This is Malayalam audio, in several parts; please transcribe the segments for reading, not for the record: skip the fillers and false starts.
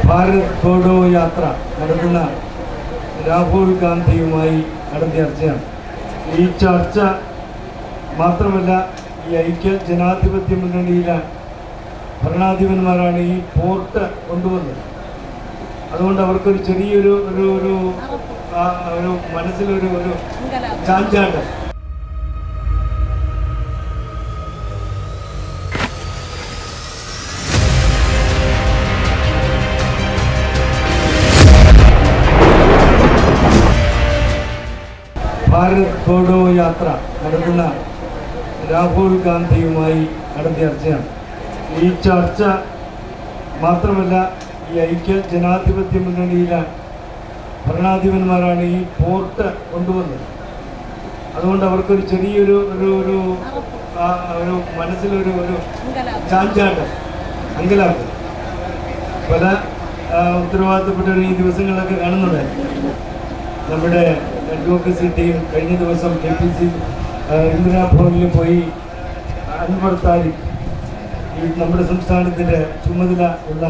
ഭാരത് ജോഡോ യാത്ര നടത്തുന്ന രാഹുൽ ഗാന്ധിയുമായി നടത്തിയ ചർച്ചയാണ്. ഈ ചർച്ച മാത്രമല്ല, ഈ ഐക്യ ജനാധിപത്യ മുന്നണിയിലെ ഭരണാധിപന്മാരാണ് ഈ പോർട്ട് കൊണ്ടുവന്നത്. അതുകൊണ്ട് അവർക്കൊരു ചെറിയൊരു ഒരു ഒരു ഒരു മനസ്സിലൊരു ഒരു ചാഞ്ചാട്ടം. ഭാരത് ജോഡോ യാത്ര നടത്തുന്ന രാഹുൽ ഗാന്ധിയുമായി നടത്തിയ ചർച്ചയാണ്. ഈ ചർച്ച മാത്രമല്ല, ഈ ഐക്യ ജനാധിപത്യ മുന്നണിയിലെ ഭരണാധിപന്മാരാണ് ഈ പോർട്ട് കൊണ്ടുവന്നത്. അതുകൊണ്ട് അവർക്കൊരു ചെറിയൊരു ഒരു ഒരു ഒരു മനസ്സിലൊരു ഒരു ചാഞ്ചാട്ടം, അങ്കലാപ്പ്. പല ഉത്തരവാദിത്തപ്പെട്ടവർ ഈ ദിവസങ്ങളൊക്കെ കാണുന്നുണ്ടായിരുന്നു. നമ്മുടെ അഡ്വക്കസി ടീം കഴിഞ്ഞ ദിവസം KPC ഇന്ദിരാഭവനിൽ പോയി അൻവർ താരിഖ്, ഈ നമ്മുടെ സംസ്ഥാനത്തിൻ്റെ ചുമതല ഉള്ള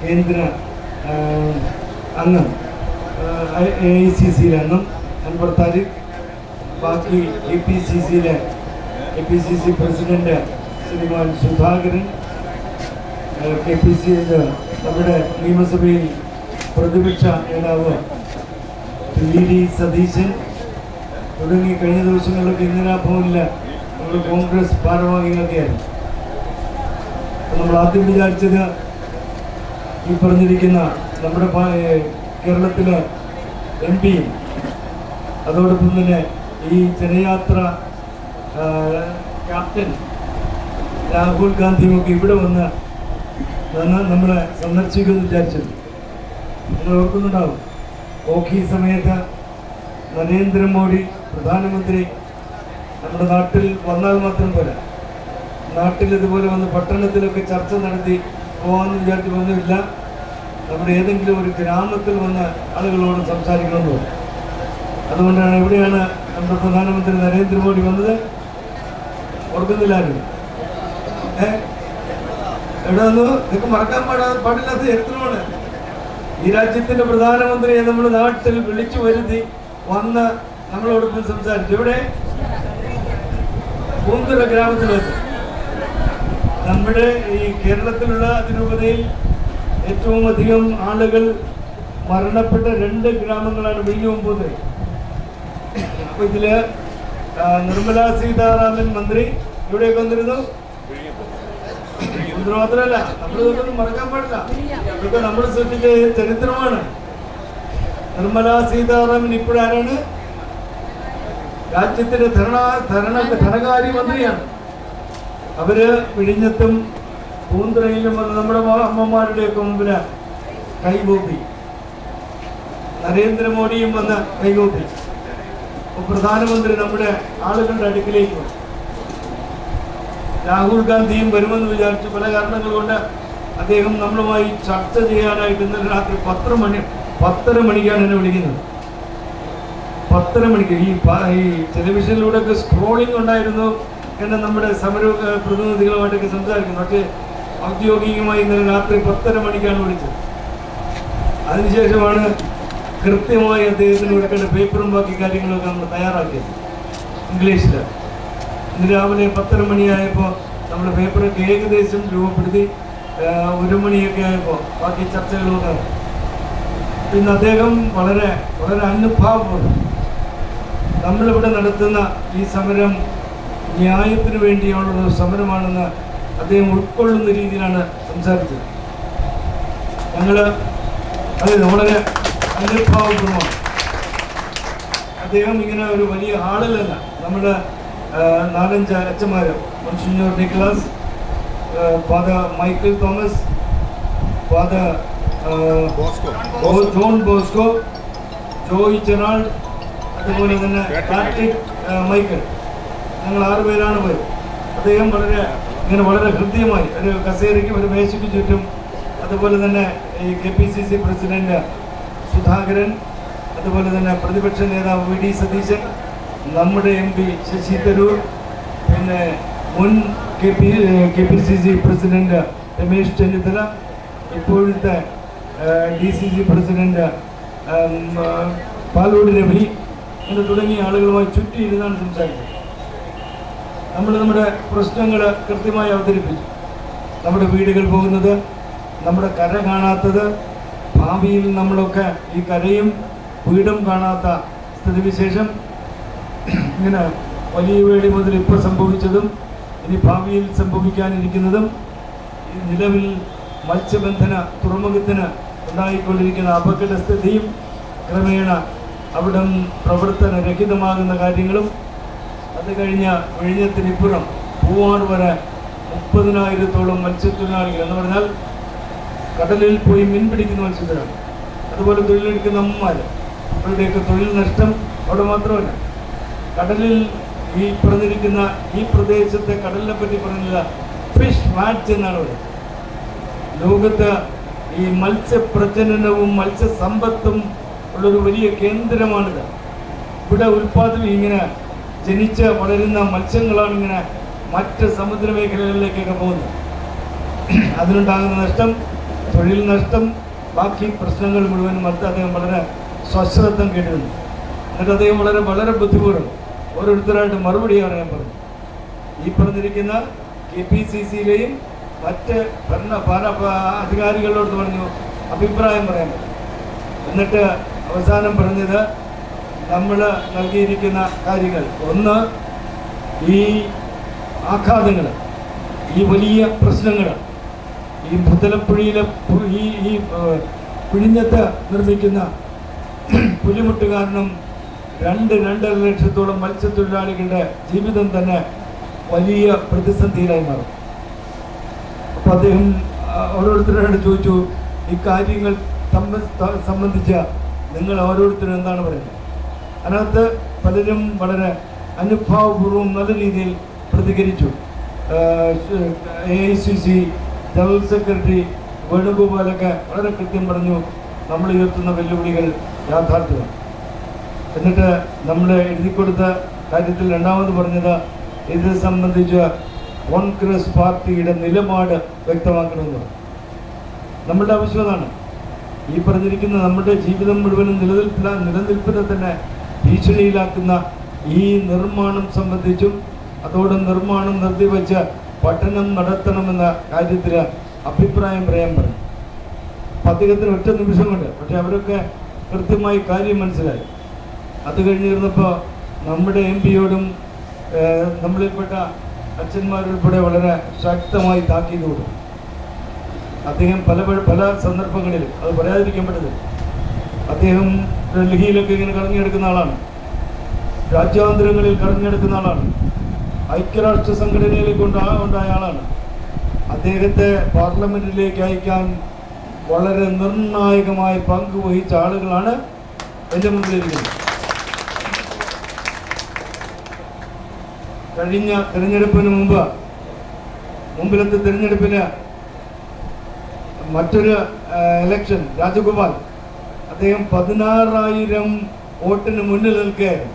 കേന്ദ്ര അംഗം, AICC അംഗം അൻവർ താരിഖ്, ബാക്കി KPCC പ്രസിഡന്റ് ശ്രീമാൻ സുധാകരൻ, KPC നമ്മുടെ നിയമസഭയിൽ പ്രതിപക്ഷ നേതാവ് VD സതീശൻ തുടങ്ങി കഴിഞ്ഞ ദിവസങ്ങളിലൊക്കെ ഇന്ദിരാഭവനിൽ നമ്മൾ കോൺഗ്രസ് ഭാരവാഹികളൊക്കെയായിരുന്നു. നമ്മൾ ആദ്യം വിചാരിച്ചത് ഈ പറഞ്ഞിരിക്കുന്ന നമ്മുടെ കേരളത്തിലെ MP-യും അതോടൊപ്പം തന്നെ ഈ ജനയാത്ര ക്യാപ്റ്റൻ രാഹുൽ ഗാന്ധിയുമൊക്കെ ഇവിടെ വന്ന് നമ്മളെ സന്ദർശിക്കുമെന്ന് വിചാരിച്ചത്. നിങ്ങൾ ഓർക്കുന്നുണ്ടാവും, ഓഖി സമയത്ത് നരേന്ദ്രമോദി പ്രധാനമന്ത്രി നമ്മുടെ നാട്ടിൽ വന്നാൽ മാത്രം പോരാ, നാട്ടിൽ ഇതുപോലെ വന്ന് പട്ടണത്തിലൊക്കെ ചർച്ച നടത്തി പോകാമെന്ന് വിചാരിച്ച് വന്നില്ല. നമ്മുടെ ഏതെങ്കിലും ഒരു ഗ്രാമത്തിൽ വന്ന് ആളുകളോട് സംസാരിക്കണമെന്ന് തോന്നി. അതുകൊണ്ടാണ് എവിടെയാണ് നമ്മുടെ പ്രധാനമന്ത്രി നരേന്ദ്രമോദി വന്നത്? ഓർക്കുന്നില്ലാരും എവിടെ വന്നു? ഇതൊക്കെ മറക്കാൻ പാടില്ലാത്ത ചരിത്രമാണ്. ഈ രാജ്യത്തിന്റെ പ്രധാനമന്ത്രിയെ നമ്മൾ നാട്ടിൽ വിളിച്ചു വരുത്തി വന്ന് നമ്മളോടൊപ്പം സംസാരിച്ചു. ഇവിടെ പൂന്തുറ ഗ്രാമത്തിലെത്തി. നമ്മുടെ ഈ കേരളത്തിലുള്ള അതിരൂപതയിൽ ഏറ്റവും അധികം ആളുകൾ മരണപ്പെട്ട 2 ഗ്രാമങ്ങളാണ് വിഴിഞ്ഞവും പൂന്തുറയും. അപ്പൊ ഇതില് നിർമ്മലാ സീതാരാമൻ മന്ത്രി ഇവിടെയൊക്കെ വന്നിരുന്നു. പൂന്തുറ മാത്രമല്ല, നമ്മളിതൊന്നും മറക്കാൻ പാടില്ല. ഇതൊക്കെ നമ്മൾ സൃഷ്ടിച്ച ചരിത്രമാണ്. നിർമ്മലാ സീതാരാമൻ ഇപ്പോഴാരാണ്? രാജ്യത്തിന്റെ ധനകാര്യ മന്ത്രിയാണ്. അവര് വിഴിഞ്ഞത്തും പൂന്തുറയിലും വന്ന് നമ്മുടെ അമ്മമാരുടെയൊക്കെ മുമ്പില് കൈകൂപ്പി. നരേന്ദ്രമോദിയും വന്ന് കൈകൂപ്പി. പ്രധാനമന്ത്രി നമ്മുടെ ആളുകളുടെ അടുക്കിലേക്ക് വന്നു. രാഹുൽ ഗാന്ധിയും വരുമെന്ന് വിചാരിച്ചു. പല കാരണങ്ങൾ കൊണ്ട് അദ്ദേഹം നമ്മളുമായി ചർച്ച ചെയ്യാനായിട്ട് ഇന്നലെ രാത്രി 10:30 മണിക്കാണ് എന്നെ വിളിക്കുന്നത്. 10:30 മണിക്ക് ഈ ടെലിവിഷനിലൂടെ ഒക്കെ സ്ക്രോളിംഗ് ഉണ്ടായിരുന്നു എന്ന് നമ്മുടെ സമര പ്രതിനിധികളുമായിട്ടൊക്കെ സംസാരിക്കുന്നു. പക്ഷേ ഔദ്യോഗികമായി ഇന്നലെ രാത്രി 10:30 മണിക്കാണ് വിളിച്ചത്. അതിനുശേഷമാണ് കൃത്യമായി അദ്ദേഹത്തിന് കൊടുക്കേണ്ട പേപ്പറും ബാക്കി കാര്യങ്ങളൊക്കെ നമ്മൾ തയ്യാറാക്കിയത് ഇംഗ്ലീഷിൽ. ഇന്ന് രാവിലെ 10:30 മണിയായപ്പോൾ നമ്മൾ പേപ്പറൊക്കെ ഏകദേശം രൂപപ്പെടുത്തി. 1 മണിയൊക്കെ ആയപ്പോൾ ബാക്കി ചർച്ചകളൊക്കെ. ഇന്ന് അദ്ദേഹം വളരെ വളരെ അനുഭാവപൂർവ്വം നമ്മളിവിടെ നടത്തുന്ന ഈ സമരം ന്യായത്തിന് വേണ്ടിയുള്ള സമരമാണെന്ന് അദ്ദേഹം ഉൾക്കൊള്ളുന്ന രീതിയിലാണ് സംസാരിച്ചത്. അത് വളരെ അനുഭാവപൂർവ്വമാണ്. അദ്ദേഹം ഇങ്ങനെ ഒരു വലിയ ഹാളിലല്ല, നമ്മുടെ 4-5 അച്ഛന്മാർ, monsignor Nicholas, father Michael Thomas, father John Bosco, Joy Gerald, അതുപോലെ തന്നെ പാട്രിക് മൈക്കിൾ, ഞങ്ങൾ 6 പേരാണ് പോയത്. അദ്ദേഹം വളരെ ഹൃദ്യമായി ഒരു കസേരയ്ക്കും ഒരു മേശയ്ക്ക് ചുറ്റും, അതുപോലെ തന്നെ ഈ KPCC പ്രസിഡന്റ് സുധാകരൻ, അതുപോലെ തന്നെ പ്രതിപക്ഷ നേതാവ് VD സതീശൻ, നമ്മുടെ MP ശശി തരൂർ, പിന്നെ മുൻ KPCC പ്രസിഡന്റ് രമേശ് ചെന്നിത്തല, ഇപ്പോഴത്തെ DCC പ്രസിഡന്റ് പാലോട് രവി അങ്ങനെ തുടങ്ങിയ ആളുകളുമായി ചുറ്റിയിരുന്നാണ് സംസാരിച്ചത്. നമ്മുടെ പ്രശ്നങ്ങൾ കൃത്യമായി അവതരിപ്പിച്ചു. നമ്മുടെ വീടുകൾ പോകുന്നത്, നമ്മുടെ കര കാണാത്തത്, ഭാവിയിൽ നമ്മളൊക്കെ ഈ കരയും വീടും കാണാത്ത സ്ഥിതിവിശേഷം, ഇങ്ങനെ വലിയ വേടി മുതൽ ഇപ്പോൾ സംഭവിച്ചതും ഇനി ഭാവിയിൽ സംഭവിക്കാനിരിക്കുന്നതും, നിലവിൽ മത്സ്യബന്ധന തുറമുഖത്തിന് ഉണ്ടായിക്കൊണ്ടിരിക്കുന്ന അപകടസ്ഥിതിയും ക്രമേണ അവിടം പ്രവർത്തനരഹിതമാകുന്ന കാര്യങ്ങളും, അത് കഴിഞ്ഞ വിഴിഞ്ഞത്തിനിപ്പുറം പൂവാട് വരെ 30,000-ഓളം മത്സ്യത്തൊഴിലാളികൾ എന്ന് പറഞ്ഞാൽ കടലിൽ പോയി മീൻ പിടിക്കുന്ന മത്സ്യത്തൊഴിലാളികൾ, അതുപോലെ തൊഴിലെടുക്കുന്ന അമ്മമാർ, അവരുടെയൊക്കെ തൊഴിൽ നഷ്ടം അവിടെ മാത്രമല്ല, കടലിൽ ഈ പറഞ്ഞിരിക്കുന്ന ഈ പ്രദേശത്തെ കടലിനെ പറ്റി പറയുന്നത് ഫിഷ് വാറ്റ്സ് എന്നാണ് പറയുന്നത്. ലോകത്ത് ഈ മത്സ്യപ്രജനനവും മത്സ്യസമ്പത്തും ഉള്ളൊരു വലിയ കേന്ദ്രമാണിത്. ഇവിടെ ഇങ്ങനെ ജനിച്ച് വളരുന്ന മത്സ്യങ്ങളാണ് ഇങ്ങനെ മറ്റ് സമുദ്ര മേഖലകളിലേക്കൊക്കെ പോകുന്നത്. അതിനുണ്ടാകുന്ന നഷ്ടം, തൊഴിൽ നഷ്ടം, ബാക്കി പ്രശ്നങ്ങൾ മുഴുവനും അദ്ദേഹം വളരെ സശ്രദ്ധം കേട്ടിരുന്നു. എന്നിട്ട് അദ്ദേഹം വളരെ ബുദ്ധിപൂർവ്വം ഓരോരുത്തരായിട്ട് മറുപടി പറയാൻ പറഞ്ഞു. ഈ പറഞ്ഞിരിക്കുന്ന KPCCയിലെയും മറ്റ് അധികാരികളോട് പറഞ്ഞു അഭിപ്രായം പറയാൻ പറഞ്ഞു. എന്നിട്ട് അവസാനം പറഞ്ഞത്, നമ്മൾ നൽകിയിരിക്കുന്ന കാര്യങ്ങൾ, ഒന്ന്, ഈ ആഘാതങ്ങൾ, ഈ വലിയ പ്രശ്നങ്ങൾ, ഈ മുതലപ്പുഴയിലെ ഈ വിഴിഞ്ഞത്ത് നിർമ്മിക്കുന്ന പുലിമുട്ട് കാരണം 2-2.5 ലക്ഷത്തോളം മത്സ്യത്തൊഴിലാളികളുടെ ജീവിതം തന്നെ വലിയ പ്രതിസന്ധിയിലായി മാറും. അപ്പോൾ അദ്ദേഹം ഓരോരുത്തരോട് ചോദിച്ചു, ഈ കാര്യങ്ങൾ സംബന്ധിച്ച നിങ്ങൾ ഓരോരുത്തരും എന്താണ് പറയുന്നത്? അതിനകത്ത് പലരും വളരെ അനുഭാവപൂർവ്വം നല്ല രീതിയിൽ പ്രതികരിച്ചു. AICC ജനറൽ സെക്രട്ടറി വേണുഗോപാലൊക്കെ വളരെ കൃത്യം പറഞ്ഞു, നമ്മൾ ഉയർത്തുന്ന വെല്ലുവിളികൾ യാഥാർത്ഥ്യമാണ്. എന്നിട്ട് നമ്മൾ എഴുതിക്കൊടുത്ത കാര്യത്തിൽ രണ്ടാമത് പറഞ്ഞത്, ഇത് സംബന്ധിച്ച് കോൺഗ്രസ് പാർട്ടിയുടെ നിലപാട് വ്യക്തമാക്കണമെന്ന്. നമ്മുടെ ആവശ്യമാണ് ഈ പറഞ്ഞിരിക്കുന്ന നമ്മുടെ ജീവിതം മുഴുവനും നിലനിൽപ്പിനെ തന്നെ ഭീഷണിയിലാക്കുന്ന ഈ നിർമ്മാണം സംബന്ധിച്ചും അതോടെ നിർമ്മാണം നിർത്തിവെച്ച് പഠനം നടത്തണമെന്ന കാര്യത്തിൽ അഭിപ്രായം പറയാൻ പറഞ്ഞു. അദ്ദേഹത്തിന് ഒറ്റ നിമിഷം കൊണ്ട്, പക്ഷെ അവരൊക്കെ കൃത്യമായി കാര്യം മനസ്സിലായി. അത് കഴിഞ്ഞിരുന്നപ്പോൾ നമ്മുടെ MP-യോടും നമ്മളിൽപ്പെട്ട അച്ഛന്മാരുൾപ്പെടെ വളരെ ശക്തമായി താക്കീത് കൊടുത്തു. അദ്ദേഹം പല സന്ദർഭങ്ങളിലും, അത് പറയാതിരിക്കാൻ പറ്റത്തില്ല, അദ്ദേഹം ഡൽഹിയിലൊക്കെ ഇങ്ങനെ കറങ്ങിയെടുക്കുന്ന ആളാണ്, രാജ്യാന്തരങ്ങളിൽ കറങ്ങിയെടുക്കുന്ന ആളാണ്, ഐക്യരാഷ്ട്ര സംഘടനയിലേക്ക് ഉണ്ടായ ആളാണ്. അദ്ദേഹത്തെ പാർലമെന്റിലേക്ക് അയക്കാൻ വളരെ നിർണായകമായ പങ്ക് വഹിച്ച ആളുകളാണ് എൻ്റെ മുന്നിലിരിക്കുന്നത്. കഴിഞ്ഞ തിരഞ്ഞെടുപ്പിന് മുമ്പിലത്തെ തിരഞ്ഞെടുപ്പിന് മറ്റൊരു ഇലക്ഷൻ, രാജഗോപാൽ, അദ്ദേഹം 16,000 വോട്ടിന് മുന്നിൽ നിൽക്കുകയായിരുന്നു.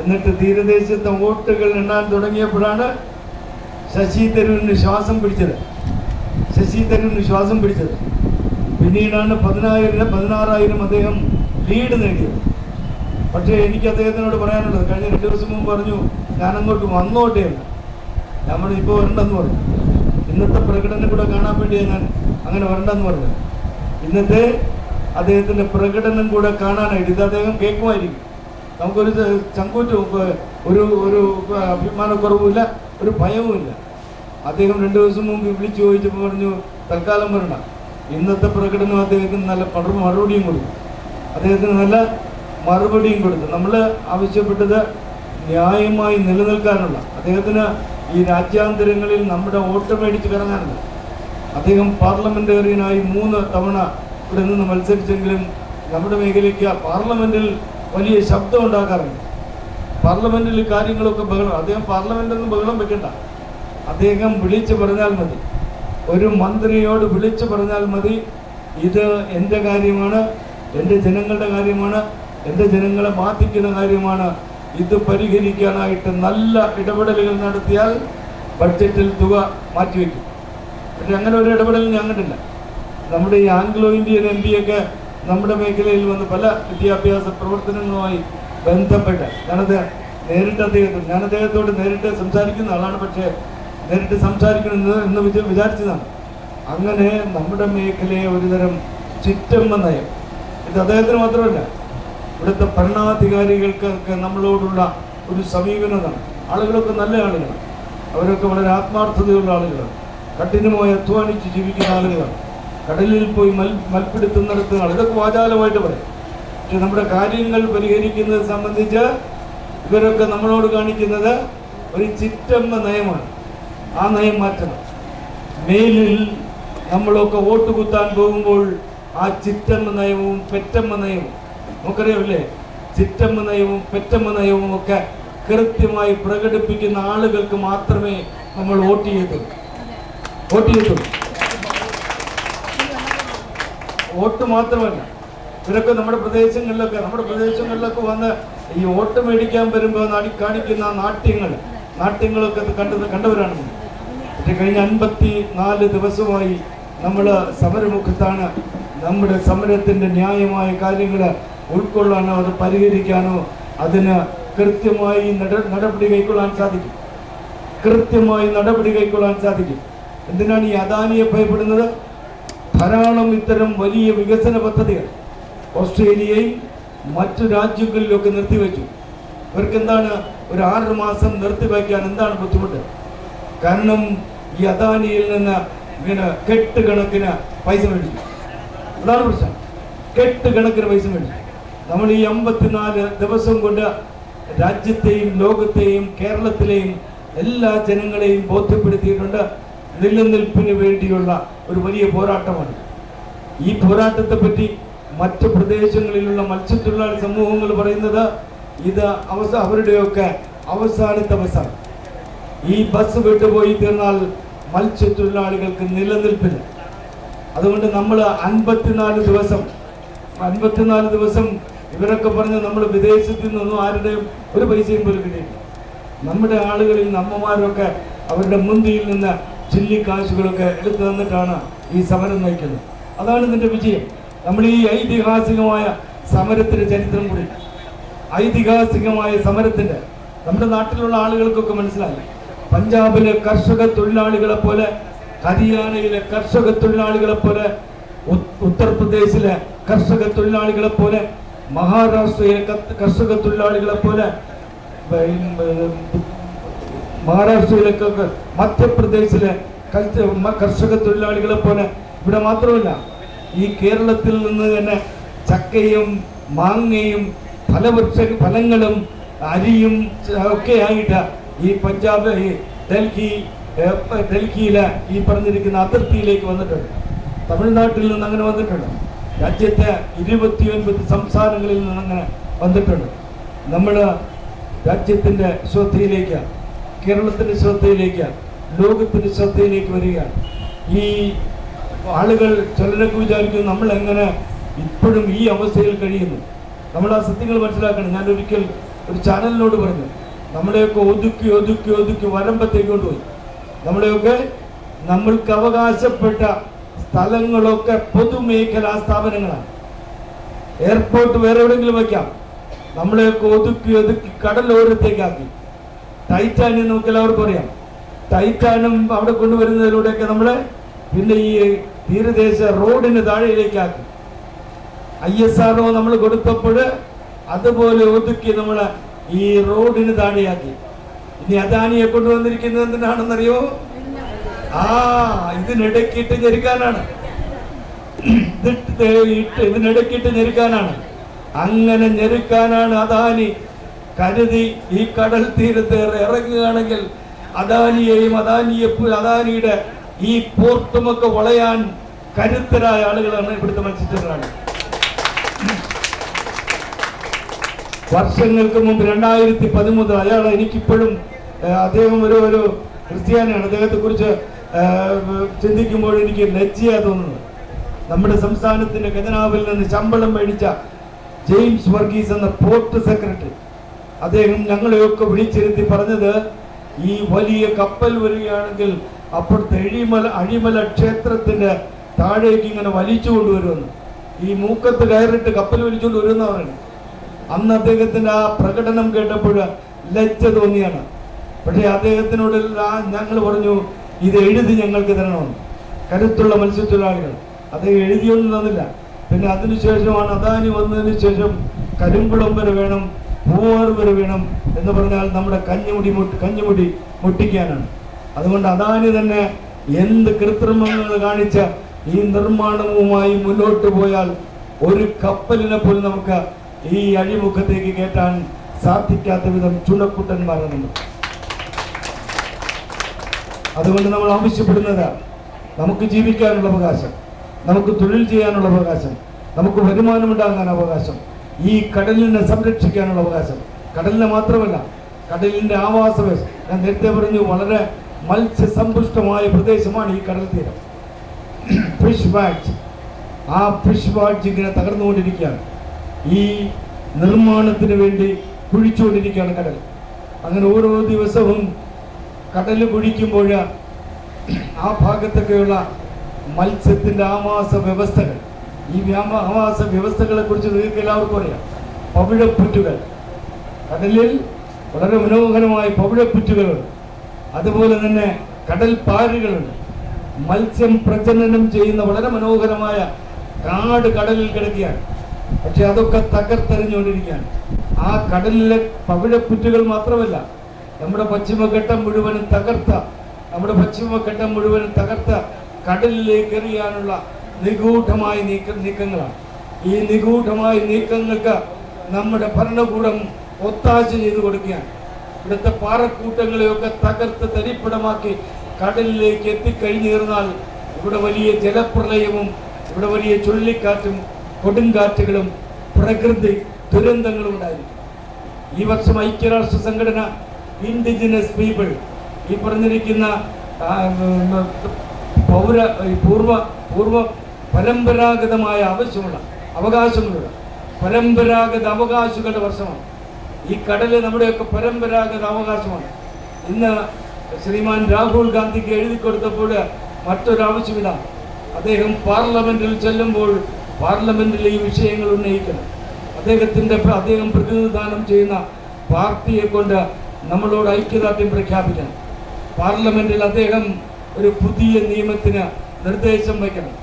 എന്നിട്ട് തീരദേശത്തെ വോട്ടുകൾ എണ്ണാൻ തുടങ്ങിയപ്പോഴാണ് ശശി തരൂരിന് ശ്വാസം പിടിച്ചത്. പിന്നീടാണ് 16,000 അദ്ദേഹം ലീഡ് നേടിയത്. പക്ഷേ എനിക്ക് അദ്ദേഹത്തിനോട് പറയാനുള്ളത്, കഴിഞ്ഞ 2 ദിവസം മുമ്പ് പറഞ്ഞു, ഞാനങ്ങോട്ട് വന്നോട്ടെ എന്ന്. നമ്മളിപ്പോൾ വരണ്ടെന്ന് പറഞ്ഞു. ഇന്നത്തെ പ്രകടനം കൂടെ കാണാൻ വേണ്ടിയാണ് ഞാൻ അങ്ങനെ വരണ്ടെന്ന് പറഞ്ഞത്. ഇന്നത്തെ അദ്ദേഹത്തിൻ്റെ പ്രകടനം കൂടെ കാണാനായിട്ട് ഇത് അദ്ദേഹം കേൾക്കുമായിരിക്കും. നമുക്കൊരു ചങ്കൂറ്റും ഒരു അഭിമാനക്കുറവുമില്ല, ഒരു ഭയവുമില്ല. അദ്ദേഹം 2 ദിവസം മുമ്പ് വിളിച്ചു ചോദിച്ചപ്പോൾ പറഞ്ഞു, തൽക്കാലം വരണ്ട. ഇന്നത്തെ പ്രകടനം അദ്ദേഹത്തിന് നല്ല മറുപടിയും കൊടുത്തു. നമ്മൾ ആവശ്യപ്പെട്ടത് ന്യായമായി നിലനിൽക്കാനുള്ള, അദ്ദേഹത്തിന് ഈ രാജ്യാന്തരങ്ങളിൽ നമ്മുടെ വോട്ട് മേടിച്ച് കറങ്ങാനുള്ള. അദ്ദേഹം പാർലമെന്റേറിയനായി 3 തവണ ഇവിടെ നിന്ന് മത്സരിച്ചെങ്കിലും നമ്മുടെ മേഖലയ്ക്ക് പാർലമെന്റിൽ വലിയ ശബ്ദം ഉണ്ടാക്കാറുണ്ട്. പാർലമെന്റിൽ കാര്യങ്ങളൊക്കെ അദ്ദേഹം പാർലമെന്റിൽ ബഹളം വെക്കണ്ട, അദ്ദേഹം വിളിച്ചു പറഞ്ഞാൽ മതി, ഒരു മന്ത്രിയോട് വിളിച്ചു പറഞ്ഞാൽ മതി, ഇത് എൻ്റെ കാര്യമാണ്, എൻ്റെ ജനങ്ങളുടെ കാര്യമാണ്, എൻ്റെ ജനങ്ങളെ ബാധിക്കുന്ന കാര്യമാണ്, ഇത് പരിഹരിക്കാനായിട്ട് നല്ല ഇടപെടലുകൾ നടത്തിയാൽ ബഡ്ജറ്റിൽ തുക മാറ്റിവെക്കും. പക്ഷെ അങ്ങനെ ഒരു ഇടപെടൽ ഞാൻ കണ്ടില്ല. നമ്മുടെ ഈ ആംഗ്ലോ ഇന്ത്യൻ MP ഒക്കെ നമ്മുടെ മേഖലയിൽ വന്ന് പല വിദ്യാഭ്യാസ പ്രവർത്തനങ്ങളുമായി ബന്ധപ്പെട്ട് ഞാൻ അദ്ദേഹത്തോട് നേരിട്ട് സംസാരിക്കുന്ന ആളാണ്. പക്ഷേ നേരിട്ട് സംസാരിക്കണമെന്ന് വിചാരിച്ചതാണ്. അങ്ങനെ നമ്മുടെ മേഖലയെ ഒരുതരം ചിറ്റമ്മ നയം, ഇത് അദ്ദേഹത്തിന് മാത്രമല്ല, ഇവിടുത്തെ ഭരണാധികാരികൾക്കൊക്കെ നമ്മളോടുള്ള ഒരു സമീപനമാണ്. ആളുകളൊക്കെ നല്ല ആളുകളാണ്, അവരൊക്കെ വളരെ ആത്മാർത്ഥതയുള്ള ആളുകളാണ്, കഠിനമായി അധ്വാനിച്ച് ജീവിക്കുന്ന ആളുകളാണ്, കടലിൽ പോയി മൽപ്പിടുത്തം നടത്തുന്ന ആൾ. ഇതൊക്കെ വാചാലമായിട്ട് പറയും. പക്ഷെ നമ്മുടെ കാര്യങ്ങൾ പരിഹരിക്കുന്നത് സംബന്ധിച്ച് ഇവരൊക്കെ നമ്മളോട് കാണിക്കുന്നത് ഒരു ചിറ്റമ്മ നയമാണ്. ആ നയം മാറ്റണം. മേലിൽ നമ്മളൊക്കെ വോട്ട് കുത്താൻ പോകുമ്പോൾ ആ ചിറ്റമ്മ നയവും പെറ്റമ്മ നയവും നമുക്കറിയാമല്ലേ, ചിറ്റമ്മ നയവും പെറ്റമ്മ നയവും ഒക്കെ കൃത്യമായി പ്രകടിപ്പിക്കുന്ന ആളുകൾക്ക് മാത്രമേ നമ്മൾ വോട്ട് ചെയ്യത്തുള്ളൂ. വോട്ട് മാത്രമല്ല, ഇവരൊക്കെ നമ്മുടെ പ്രദേശങ്ങളിലൊക്കെ വന്ന് ഈ വോട്ട് മേടിക്കാൻ വരുമ്പോൾ കാണിക്കുന്ന നാട്യങ്ങളൊക്കെ കണ്ടവരാണ്. പക്ഷെ കഴിഞ്ഞ 54 ദിവസമായി നമ്മൾ സമരമുഖത്താണ്. നമ്മുടെ സമരത്തിൻ്റെ ന്യായമായ കാര്യങ്ങൾ ഉൾക്കൊള്ളാനോ അത് പരിഹരിക്കാനോ അതിന് കൃത്യമായി നടപടി കൈക്കൊള്ളാൻ സാധിക്കും. എന്തിനാണ് ഈ അദാനിയെ ഭയപ്പെടുന്നത്? ധാരാളം ഇത്തരം വലിയ വികസന പദ്ധതികൾ ഓസ്ട്രേലിയയും മറ്റു രാജ്യങ്ങളിലൊക്കെ നിർത്തിവെച്ചു. ഇവർക്ക് എന്താണ് ഒരു 6 മാസം നിർത്തിവെക്കാൻ എന്താണ് ബുദ്ധിമുട്ട്? കാരണം ഈ അദാനിയിൽ നിന്ന് ഇങ്ങനെ കെട്ടുകണക്കിന് പൈസ മേടിച്ചു. അതാണ് പ്രശ്നം, കെട്ടുകണക്കിന് പൈസ മേടിച്ചു. നമ്മൾ ഈ 54 ദിവസം കൊണ്ട് രാജ്യത്തെയും ലോകത്തെയും കേരളത്തിലെയും എല്ലാ ജനങ്ങളെയും ബോധ്യപ്പെടുത്തിയിട്ടുണ്ട്. നിലനിൽപ്പിന് വേണ്ടിയുള്ള ഒരു വലിയ പോരാട്ടമാണ്. ഈ പോരാട്ടത്തെ പറ്റി മറ്റ് പ്രദേശങ്ങളിലുള്ള മത്സ്യത്തൊഴിലാളി സമൂഹങ്ങൾ പറയുന്നത് ഇത് അവരുടെയൊക്കെ അവസാനത്തെ ബസ്സാണ്. ഈ ബസ് വിട്ടുപോയി തീർന്നാൽ മത്സ്യത്തൊഴിലാളികൾക്ക് നിലനിൽപ്പില്ല. അതുകൊണ്ട് നമ്മൾ 54 ദിവസം ഇവരൊക്കെ പറഞ്ഞ് നമ്മൾ വിദേശത്ത് നിന്നൊന്നും ആരുടെയും ഒരു പൈസയും പോലും കിട്ടിയില്ല. നമ്മുടെ ആളുകളിൽ അമ്മമാരൊക്കെ അവരുടെ മുന്തിയിൽ നിന്ന് ചില്ലിക്കാശുകളൊക്കെ എടുത്തു തന്നിട്ടാണ് ഈ സമരം നയിക്കുന്നത്. അതാണ് ഇതിൻ്റെ വിജയം. നമ്മൾ ഈ ഐതിഹാസികമായ സമരത്തിൻ്റെ ചരിത്രം കൂടി, ഐതിഹാസികമായ സമരത്തിൻ്റെ നമ്മുടെ നാട്ടിലുള്ള ആളുകൾക്കൊക്കെ മനസ്സിലായി. പഞ്ചാബിലെ കർഷക തൊഴിലാളികളെ പോലെ, ഹരിയാനയിലെ കർഷക തൊഴിലാളികളെ പോലെ, ഉത്തർപ്രദേശിലെ കർഷക തൊഴിലാളികളെ പോലെ, മഹാരാഷ്ട്രയിലെ കർഷക തൊഴിലാളികളെ പോലെ, മഹാരാഷ്ട്രയിലേക്കൊക്കെ മധ്യപ്രദേശിലെ കർഷക തൊഴിലാളികളെ പോലെ ഇവിടെ മാത്രമല്ല, ഈ കേരളത്തിൽ നിന്ന് തന്നെ ചക്കയും മാങ്ങയും ഫലങ്ങളും അരിയും ഒക്കെ ആയിട്ട് ഈ പഞ്ചാബ്, ഈ ഡൽഹിയിലെ ഈ പറഞ്ഞിരിക്കുന്ന അതിർത്തിയിലേക്ക് വന്നിട്ടുണ്ട്. തമിഴ്നാട്ടിൽ നിന്ന് അങ്ങനെ വന്നിട്ടുണ്ട്. രാജ്യത്തെ 29 സംസ്ഥാനങ്ങളിൽ നിന്ന് അങ്ങനെ വന്നിട്ടുണ്ട്. നമ്മൾ രാജ്യത്തിൻ്റെ ശ്രദ്ധയിലേക്ക്, കേരളത്തിൻ്റെ ശ്രദ്ധയിലേക്ക്, ലോകത്തിൻ്റെ ശ്രദ്ധയിലേക്ക് വരികയാണ്. ഈ ആളുകൾ ചിലരൊക്കെ വിചാരിക്കുന്നു നമ്മൾ എങ്ങനെ ഇപ്പോഴും ഈ അവസ്ഥയിൽ കഴിയുന്നു. നമ്മൾ ആ സത്യങ്ങൾ മനസ്സിലാക്കണം. ഞാൻ ഒരിക്കൽ ഒരു ചാനലിനോട് പറഞ്ഞു, നമ്മളെയൊക്കെ ഒതുക്കി വരമ്പത്തേക്ക് കൊണ്ടുപോയി. നമ്മളെയൊക്കെ നമ്മൾക്ക് അവകാശപ്പെട്ട സ്ഥലങ്ങളൊക്കെ പൊതുമേഖലാ സ്ഥാപനങ്ങളാണ്. എയർപോർട്ട് വേറെ എവിടെയെങ്കിലും വയ്ക്കാം. നമ്മളെയൊക്കെ ഒതുക്കി കടലോരത്തേക്കാക്കി. ടൈറ്റാനിയം നമുക്ക് എല്ലാവർക്കും അറിയാം. ടൈറ്റാനും അവിടെ കൊണ്ടുവരുന്നതിലൂടെയൊക്കെ നമ്മളെ പിന്നെ ഈ തീരദേശ റോഡിന് താഴെയിലേക്കാക്കി. ISRO നമ്മൾ കൊടുത്തപ്പോൾ അതുപോലെ ഒതുക്കി നമ്മൾ ഈ റോഡിന് താഴെയാക്കി. ഇനി അദാനിയെ കൊണ്ടുവന്നിരിക്കുന്നത് എന്തിനാണെന്നറിയോ? ഇതിനിടയ്ക്കിട്ട് ഞെരുക്കാനാണ്. അങ്ങനെ ഞെരുക്കാനാണ് അദാനി കരുതി ഈ കടൽ തീരത്ത് ഇറങ്ങുകയാണെങ്കിൽ അദാനിയെയും അദാനിയുടെ ഈ പോർട്ടുമൊക്കെ വളയാൻ കരുത്തരായ ആളുകളാണ് ഇവിടുത്തെ മത്സ്യത്തൊഴിലാളികൾ. വർഷങ്ങൾക്ക് മുമ്പ് 2013 അയാൾ എനിക്കിപ്പോഴും അദ്ദേഹം ഒരു ക്രിസ്ത്യാനിയാണ്. അദ്ദേഹത്തെ കുറിച്ച് ചിന്തിക്കുമ്പോൾ എനിക്ക് ലജ്ജയാ തോന്നുന്നത്. നമ്മുടെ സംസ്ഥാനത്തിന്റെ ഖജനാവിൽ നിന്ന് ശമ്പളം മേടിച്ച ജെയിംസ് വർഗീസ് എന്ന പോർട്ട് സെക്രട്ടറി, അദ്ദേഹം ഞങ്ങളെയൊക്കെ വിളിച്ചിരുത്തി പറഞ്ഞത്, ഈ വലിയ കപ്പൽ വരികയാണെങ്കിൽ അപ്പോഴത്തെ അഴിമല ക്ഷേത്രത്തിന്റെ താഴേക്ക് ഇങ്ങനെ വലിച്ചു കൊണ്ടുവരുമെന്ന്. ഈ മൂക്കത്ത് കയറിട്ട് കപ്പൽ വലിച്ചുകൊണ്ട് വരുമെന്ന് പറയുന്നത്. അന്ന് അദ്ദേഹത്തിൻ്റെ ആ പ്രകടനം കേട്ടപ്പോൾ ലജ്ജ തോന്നിയാണ്. പക്ഷേ അദ്ദേഹത്തിനോട് ഞങ്ങൾ പറഞ്ഞു, ഇത് എഴുതി ഞങ്ങൾക്ക് തരണമെന്ന്. കരുത്തുള്ള മത്സ്യത്തൊഴിലാളികൾ അദ്ദേഹം എഴുതിയൊന്നും തന്നില്ല. പിന്നെ അതിനുശേഷമാണ് അദാനി വന്നതിന് ശേഷം കരിങ്കുളം വരെ വേണം, പൂവാർ വരെ വേണം എന്ന് പറഞ്ഞാൽ നമ്മുടെ കഞ്ഞിമുടി മുട്ടിക്കാനാണ്. അതുകൊണ്ട് അദാനി തന്നെ എന്ത് കൃത്രിമങ്ങൾ കാണിച്ച ഈ നിർമ്മാണവുമായി മുന്നോട്ട് പോയാൽ ഒരു കപ്പലിനെ പോലും നമുക്ക് ഈ അഴിമുഖത്തേക്ക് കയറ്റാൻ സാധിക്കാത്ത വിധം ചുണക്കുട്ടന്മാരുണ്ട്. അതുകൊണ്ട് നമ്മൾ ആവശ്യപ്പെടുന്നത് നമുക്ക് ജീവിക്കാനുള്ള അവകാശം, നമുക്ക് തൊഴിൽ ചെയ്യാനുള്ള അവകാശം, നമുക്ക് വരുമാനമുണ്ടാകാൻ അവകാശം, ഈ കടലിനെ സംരക്ഷിക്കാനുള്ള അവകാശം. കടലിനെ മാത്രമല്ല, കടലിൻ്റെ ആവാസ വ്യവസ്ഥ ഞാൻ നേരത്തെ പറഞ്ഞു, വളരെ മത്സ്യസമ്പുഷ്ടമായ പ്രദേശമാണ് ഈ കടൽ തീരം. ഫിഷ് വാച്ച്, ആ ഫിഷ് വാച്ച് ഇങ്ങനെ തകർന്നുകൊണ്ടിരിക്കുകയാണ്. ഈ നിർമ്മാണത്തിന് വേണ്ടി കുഴിച്ചുകൊണ്ടിരിക്കുകയാണ് കടൽ. അങ്ങനെ ഓരോ ദിവസവും കടൽ കുഴിക്കുമ്പോൾ ആ ഭാഗത്തൊക്കെയുള്ള മത്സ്യത്തിൻ്റെ ആവാസ വ്യവസ്ഥകൾ, ഈ ആവാസ വ്യവസ്ഥകളെ കുറിച്ച് നിങ്ങൾക്ക് എല്ലാവർക്കും അറിയാം. പവിഴപ്പുറ്റുകൾ, കടലിൽ വളരെ മനോഹരമായ പവിഴപ്പുറ്റുകളുണ്ട്. അതുപോലെ തന്നെ കടൽ പാരുകളുണ്ട്. മത്സ്യം പ്രജനനം ചെയ്യുന്ന വളരെ മനോഹരമായ കാട് കടലിൽ കിടക്കുകയാണ്. പക്ഷെ അതൊക്കെ തകർത്തെറിഞ്ഞുകൊണ്ടിരിക്കുകയാണ്. ആ കടലിലെ പവിഴപ്പുറ്റുകൾ മാത്രമല്ല, നമ്മുടെ പശ്ചിമഘട്ടം മുഴുവനും തകർത്ത കടലിലേക്ക് എറിയാനുള്ള നിഗൂഢമായ നീക്കങ്ങളാണ്. ഈ നിഗൂഢമായ നീക്കങ്ങൾക്ക് നമ്മുടെ ഭരണകൂടം ഒത്താശ ചെയ്തു കൊടുക്കുകയാണ്. ഇവിടുത്തെ പാറക്കൂട്ടങ്ങളെയൊക്കെ തകർത്ത് തരിപ്പിടമാക്കി കടലിലേക്ക് എത്തിക്കഴിഞ്ഞിരുന്നാൽ ഇവിടെ വലിയ ജലപ്രളയവും ഇവിടെ വലിയ ചുഴലിക്കാറ്റും കൊടുങ്കാറ്റുകളും പ്രകൃതി ദുരന്തങ്ങളും ഉണ്ടായിരിക്കും. ഈ വർഷം ഐക്യരാഷ്ട്ര സംഘടന ഇൻഡിജിനസ് പീപ്പിൾ, ഈ പറഞ്ഞിരിക്കുന്ന പൂർവ പരമ്പരാഗതമായ അവകാശങ്ങളുള്ള പരമ്പരാഗത അവകാശികളുടെ വർഷമാണ്. ഈ കടല് നമ്മുടെയൊക്കെ പരമ്പരാഗത അവകാശമാണ്. ഇന്ന് ശ്രീമാൻ രാഹുൽ ഗാന്ധിക്ക് എഴുതി കൊടുത്തപ്പോൾ മറ്റൊരാവശ്യമിതാണ്. അദ്ദേഹം പാർലമെന്റിൽ ചെല്ലുമ്പോൾ പാർലമെന്റിൽ ഈ വിഷയങ്ങൾ ഉന്നയിക്കണം. അദ്ദേഹം പ്രതിനിധാനം ചെയ്യുന്ന പാർട്ടിയെ കൊണ്ട് നമ്മളോട് ഐക്യദാർഢ്യം പ്രഖ്യാപിക്കണം. പാർലമെന്റിൽ അദ്ദേഹം ഒരു പുതിയ നിയമത്തിന് നിർദ്ദേശം വയ്ക്കണം.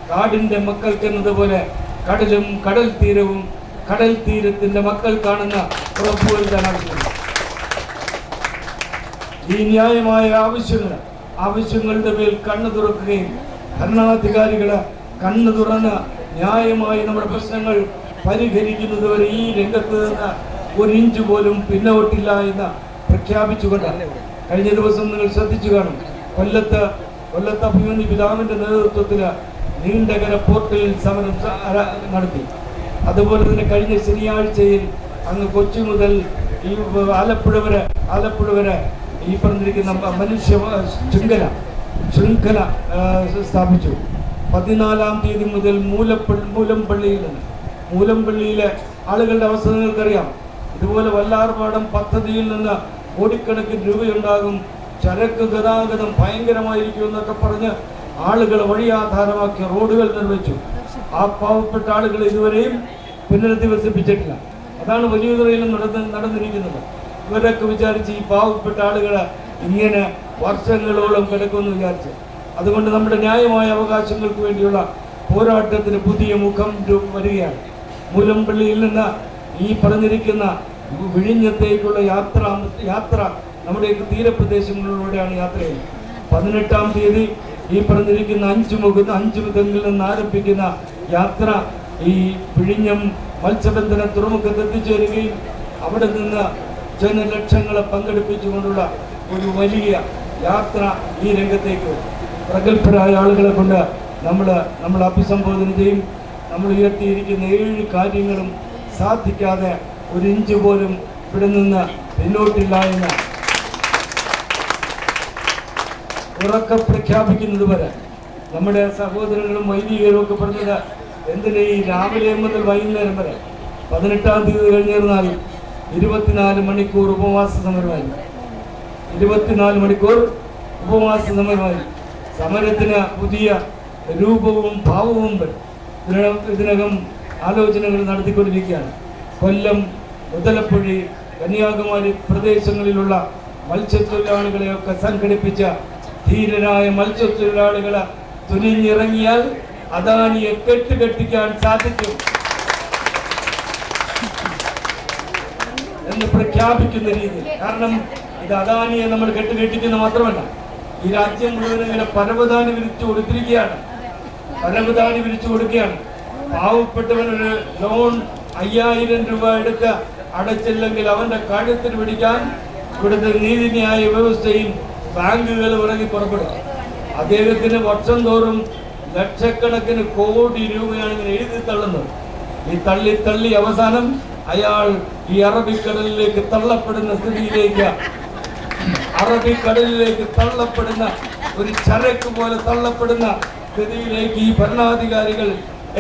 കാടിൻ്റെ മക്കൾക്ക് എന്നതുപോലെ കടലും കടൽ തീരവും കടൽ തീരത്തിന്റെ മക്കൾ കാണുന്ന ഉറപ്പുവരുത്താൻ ആവശ്യമുണ്ട്. ഈ ന്യായമായ ആവശ്യങ്ങളുടെ മേൽ കണ്ണു തുറക്കുകയും ഭരണാധികാരികള് കണ്ണു തുറന്ന് ന്യായമായി നമ്മുടെ പ്രശ്നങ്ങൾ പരിഹരിക്കുന്നതുവരെ ഈ രംഗത്ത് നിന്ന് ഒരു ഇഞ്ച് പോലും പിന്നോട്ടില്ല എന്ന് പ്രഖ്യാപിച്ചുകൊണ്ടാണ്. കഴിഞ്ഞ ദിവസം നിങ്ങൾ ശ്രദ്ധിച്ചു കാണും, കൊല്ലത്ത് അഭിമന്യു പിതാവിന്റെ നേതൃത്വത്തിൽ നീണ്ടകര പോർട്ടിൽ സമരം നടത്തി. അതുപോലെ തന്നെ കഴിഞ്ഞ ശനിയാഴ്ചയിൽ അങ്ങ് കൊച്ചി മുതൽ ഈ ആലപ്പുഴ വരെ ഈ പറഞ്ഞിരിക്കുന്ന മനുഷ്യ ശൃംഖല സ്ഥാപിച്ചു. 14-ാം തീയതി മുതൽ മൂലംപള്ളിയിലെ ആളുകളുടെ അവസ്ഥ നിങ്ങൾക്കറിയാം. ഇതുപോലെ വല്ലാർപാടം പദ്ധതിയിൽ നിന്ന് കോടിക്കണക്കിന് രൂപയുണ്ടാകും, ചരക്ക് ഗതാഗതം ഭയങ്കരമായിരിക്കും എന്നൊക്കെ പറഞ്ഞ് ആളുകൾ വഴിയാധാരമാക്കി റോഡുകൾ നിർമ്മിച്ചു. ആ പാവപ്പെട്ട ആളുകൾ ഇതുവരെയും പുനരധിവസിപ്പിച്ചിട്ടില്ല. അതാണ് വലിയുതുറയിലും നടന്നിരിക്കുന്നത്. ഇവരൊക്കെ വിചാരിച്ച് ഈ പാവപ്പെട്ട ആളുകൾ ഇങ്ങനെ വർഷങ്ങളോളം കിടക്കുമെന്ന് വിചാരിച്ച്. അതുകൊണ്ട് നമ്മുടെ ന്യായമായ അവകാശങ്ങൾക്ക് വേണ്ടിയുള്ള പോരാട്ടത്തിന് പുതിയ മുഖം വരികയാണ്. മൂലംപള്ളിയിൽ നിന്ന് ഈ പറഞ്ഞിരിക്കുന്ന വിഴിഞ്ഞത്തേക്കുള്ള യാത്ര നമ്മുടെ തീരപ്രദേശങ്ങളിലൂടെയാണ് യാത്ര ചെയ്യുന്നത്. 18-ാം തീയതി ഈ പറഞ്ഞിരിക്കുന്ന അഞ്ചുമുഖങ്ങളിൽ നിന്ന് ആരംഭിക്കുന്ന യാത്ര ഈ വിഴിഞ്ഞം മത്സ്യബന്ധന തുറമുഖത്ത് എത്തിച്ചേരുകയും അവിടെ നിന്ന് ജനലക്ഷങ്ങളെ പങ്കെടുപ്പിച്ചുകൊണ്ടുള്ള ഒരു വലിയ യാത്ര ഈ രംഗത്തേക്ക് പ്രഗത്ഭരായ ആളുകളെ കൊണ്ട് നമ്മൾ അഭിസംബോധന ചെയ്യും. നമ്മൾ ഉയർത്തിയിരിക്കുന്ന 7 കാര്യങ്ങളും സാധിക്കാതെ ഒരു ഇഞ്ച് പോലും ഇവിടെ നിന്ന് പിന്നോട്ടില്ല എന്ന് ഉറക്കെ പ്രഖ്യാപിക്കുന്നത് വരെ നമ്മുടെ സഹോദരങ്ങളും വൈദികരും ഒക്കെ പറഞ്ഞത് എന്തിന് ഈ രാവിലെ മുതൽ വൈകുന്നേരം വരെ 18-ാം തീയതി കഴിഞ്ഞിരുന്നാൽ 24 മണിക്കൂർ ഉപവാസ സമരമായി. 24 മണിക്കൂർ ഉപവാസ സമരമായി. സമരത്തിന് പുതിയ രൂപവും ഭാവവും ഇതിനകം ആലോചനകൾ നടത്തിക്കൊണ്ടിരിക്കുകയാണ്. കൊല്ലം, മുതലപ്പുഴി, കന്യാകുമാരി പ്രദേശങ്ങളിലുള്ള മത്സ്യത്തൊഴിലാളികളെയൊക്കെ സംഘടിപ്പിച്ച ധീരരായ മത്സ്യത്തൊഴിലാളികളെ തുനിഞ്ഞിറങ്ങിയാൽ അദാനിയെ കെട്ടുകെട്ടിക്കാൻ സാധിക്കും എന്ന് പ്രഖ്യാപിക്കുന്ന രീതിയിൽ. കാരണം ഇത് അദാനിയെ നമ്മൾ കെട്ടുകെട്ടിക്കുന്ന മാത്രമല്ല, ഈ രാജ്യം മുഴുവൻ ഇങ്ങനെ പരവതാനി വിരിച്ചു കൊടുത്തിരിക്കുകയാണ്. പരവതാനി വിരിച്ചു കൊടുക്കുകയാണ്. പാവപ്പെട്ടവനൊരു ലോൺ 5000 രൂപ എടുത്ത് അടച്ചില്ലെങ്കിൽ അവന്റെ കഴുത്തിന് പിടിക്കാൻ ഇവിടുത്തെ നീതിന്യായ വ്യവസ്ഥയും ബാങ്കുകൾ ഇറങ്ങി പുറപ്പെടും. അദ്ദേഹത്തിന് വർഷം തോറും ലക്ഷക്കണക്കിന് കോടി രൂപയാണ് ഇങ്ങനെ എഴുതി തള്ളുന്നത്. ഈ തള്ളി തള്ളി അവസാനം അയാൾ ഈ അറബിക്കടലിലേക്ക് തള്ളപ്പെടുന്ന സ്ഥിതിയിലേക്ക്, അറബിക്കടലിലേക്ക് തള്ളപ്പെടുന്ന ഒരു ചരക്ക് പോലെ തള്ളപ്പെടുന്ന സ്ഥിതിയിലേക്ക് ഈ ഭരണാധികാരികൾ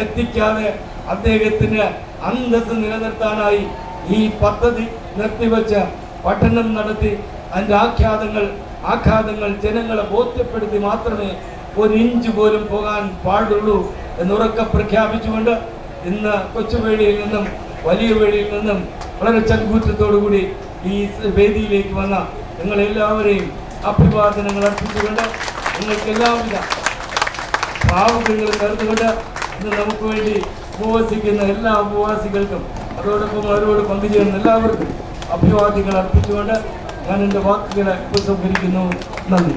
എത്തിക്കാതെ അദ്ദേഹത്തിന് അന്തസ്സ് നിലനിർത്താനായി ഈ പദ്ധതി നിർത്തിവെച്ച പഠനം നടത്തി അതിൻ്റെ ആഘാതങ്ങൾ ജനങ്ങളെ ബോധ്യപ്പെടുത്തി മാത്രമേ 1 ഇഞ്ച് പോലും പോകാൻ പാടുള്ളൂ എന്നുറക്കെ പ്രഖ്യാപിച്ചുകൊണ്ട് ഇന്ന് കൊച്ചുവേളിയിൽ നിന്നും വലിയ വേളിയിൽ നിന്നും വളരെ ചങ്കൂറ്റത്തോടുകൂടി ഈ വേദിയിലേക്ക് വന്ന നിങ്ങളെല്ലാവരെയും അഭിവാദനങ്ങൾ അർപ്പിച്ചുകൊണ്ട് നിങ്ങൾക്ക് എല്ലാവിധ ഭാവുകങ്ങളും നേർന്നുകൊണ്ട് ഇന്ന് നമുക്ക് വേണ്ടി ഉപവസിക്കുന്ന എല്ലാ ഉപവാസികൾക്കും അതോടൊപ്പം അവരോട് പങ്കുചേരുന്ന എല്ലാവർക്കും അഭിവാദ്യങ്ങൾ അർപ്പിച്ചുകൊണ്ട് ഞാൻ എൻ്റെ വാക്കുകളെ ഉപസംഹരിക്കുന്നു. നന്ദി.